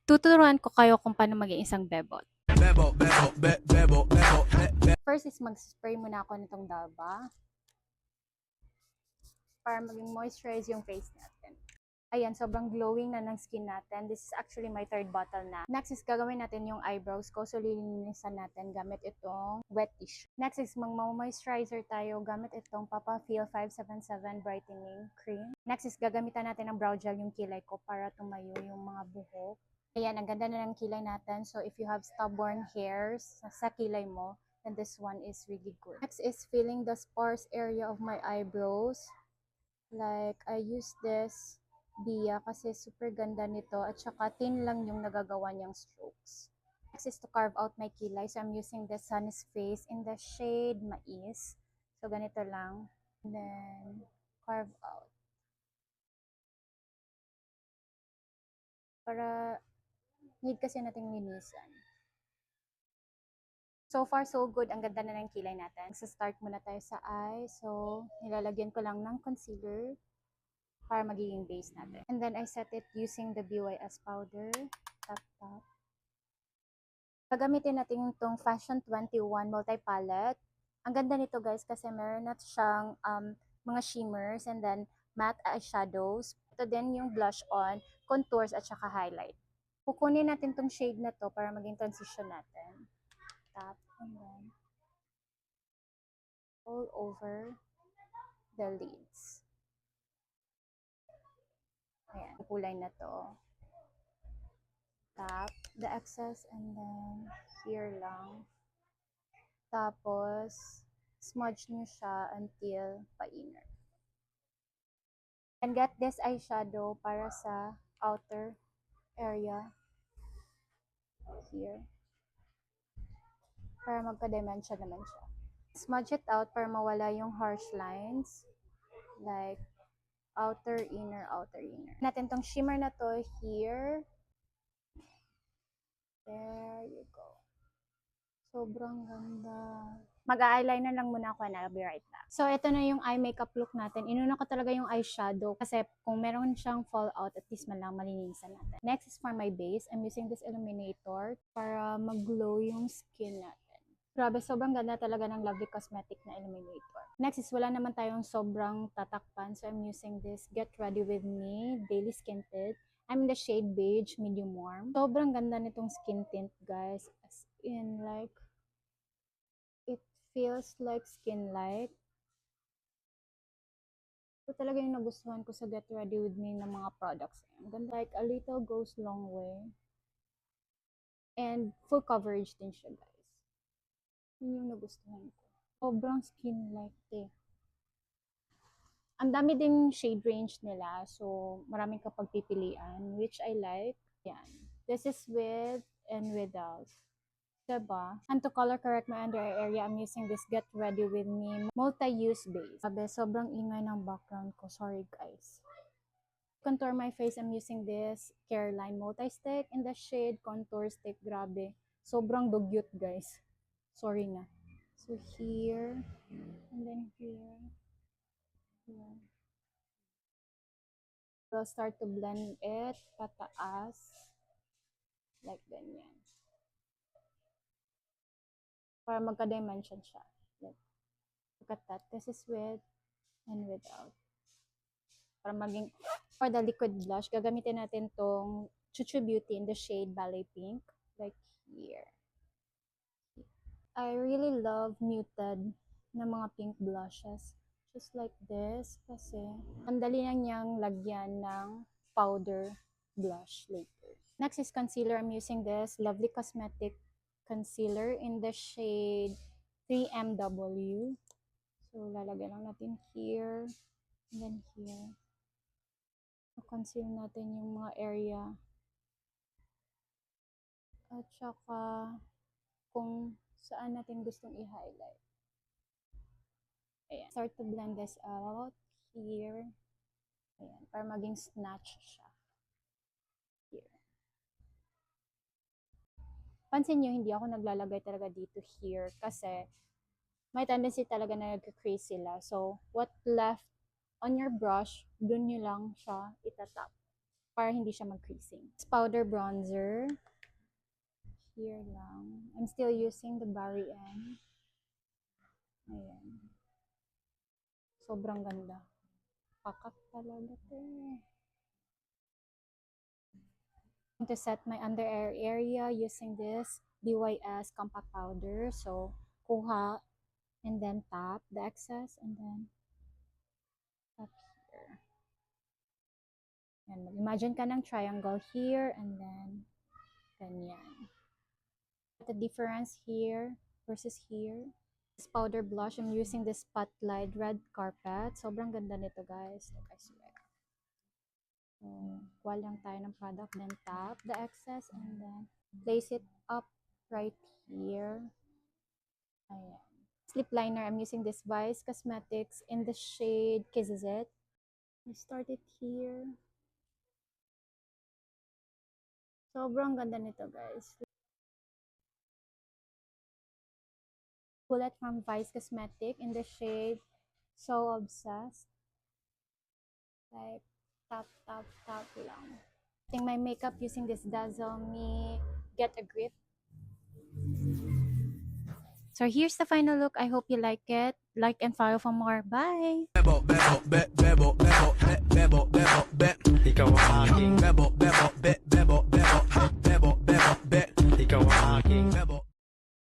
Tuturuan ko kayo kung paano maging isang bebot. Bebo, bebo, bebo, bebo, First is mag-spray muna ako nitong Dalba para maging moisturize yung face natin. Ayan, sobrang glowing na ng skin natin. This is actually my third bottle na. Next is gagawin natin yung eyebrows ko. So, lilinisan natin gamit itong wet tissue. Next is mag-moisturizer tayo gamit itong Papa Feel 577 Brightening Cream. Next is gagamitan natin ng brow gel yung kilay ko para tumayo yung mga buhok. Ayan, ang ganda na ng kilay natin. So, if you have stubborn hairs sa kilay mo, then this one is really good. Next is filling the sparse area of my eyebrows. Like, I use this Bia kasi super ganda nito at saka thin lang yung nagagawa niyang strokes. Next is to carve out my kilay. So, I'm using the Sun's Face in the shade Mais. So, ganito lang. And then, carve out. Para, need kasi nating linisan. So far, so good. Ang ganda na ng kilay natin. So, start muna tayo sa eye. So, nilalagyan ko lang ng concealer para magiging base natin. And then, I set it using the BYS powder. Tap, tap. Gagamitin natin itong Fashion 21 Multi-Palette. Ang ganda nito guys kasi meron na siyang mga shimmers and then matte eyeshadows. Ito din yung blush on, contours at saka highlight. Kukunin natin itong shade na to para maging transition natin. Tap and then all over the lids. Ayan, kulay na to. Tap the excess and then here lang. Tapos, smudge nyo siya until pa-inner. And get this eyeshadow para sa outer area here. Para magka-dimension naman siya. Smudge it out para mawala yung harsh lines. Like, outer, inner, outer, inner. Natin tong shimmer na to here. There you go. Sobrang ganda. Mag-eyeliner lang muna ako and I'll be right back. So, ito na yung eye makeup look natin. Inuna ko talaga yung eyeshadow kasi kung meron siyang fallout, at least man lang malinisan natin. Next is for my base. I'm using this illuminator para mag-glow yung skin natin. Grabe, sobrang ganda talaga ng Lovely Cosmetic na illuminator. Next is wala naman tayong sobrang tatakpan. So, I'm using this Get Ready With Me Daily Skin Tint. I'm in the shade beige, medium warm. Sobrang ganda nitong skin tint, guys. As in, like, it feels like skin light. Ito talaga yung nagustuhan ko sa Get Ready With Me ng mga products. Ganda, like, a little goes long way. And full coverage din siya, guys. Yun yung nagustuhan ko. Sobrang skin light eh. Ang dami ding shade range nila. So, maraming kapag pipilian, which I like. Yan. This is with and without. Diba? And to color correct my under eye area, I'm using this Get Ready With Me multi-use base. Sabi, sobrang ingay ng background ko. Sorry guys. Contour my face, I'm using this Careline Multi-Stick in the shade Contour Stick. Grabe. Sobrang dugyot guys. Sorry na. So here, and then here. Here. So start to blend it pataas. Like ganyan. Para magka-dimension siya. Like, look at that. This is with and without. Para maging, for the liquid blush, gagamitin natin tong Chuchu Beauty in the shade Ballet Pink. Like here. I really love muted na mga pink blushes. Just like this. Kasi, ang dali lang niyang lagyan ng powder blush later. Next is concealer. I'm using this Lovely Cosmetic concealer in the shade 3MW. So, lalagyan lang natin here. And then here. Conceal natin yung mga area. At saka, kung saan natin gustong i-highlight. Ayan. Start to blend this out here. Ayan. Para maging snatch siya. Here. Pansin nyo, hindi ako naglalagay talaga dito here kasi may tendency talaga na nag-crease sila. So, what left on your brush, dun nyo lang siya itatap. para hindi siya mag-creasing. Powder bronzer. Here lang. I'm still using the Barry M. Ayan. Sobrang ganda. Pakak talaga to. To set my under area using this DYS compact powder. So, kuha and then tap the excess and then tap here. Yan. Imagine ka ng triangle here and then ganyan. The difference here versus here. This powder blush, I'm using this Spotlight Red Carpet. Sobrang ganda nito guys. Like I swear. So, kuha lang tayo ng product, then tap the excess and then place it up right here. Ayan. Lip liner, I'm using this Vice Cosmetics in the shade Kisses It. I start it here. Sobrang ganda nito guys. Bullet from Vice Cosmetic in the shade So Obsessed. Like, tap, tap, tap lang. Doing my makeup using this Dazzle Me Get a Grip. So here's the final look. I hope you like it. Like and follow for more. Bye! bebo, bebo, bebo.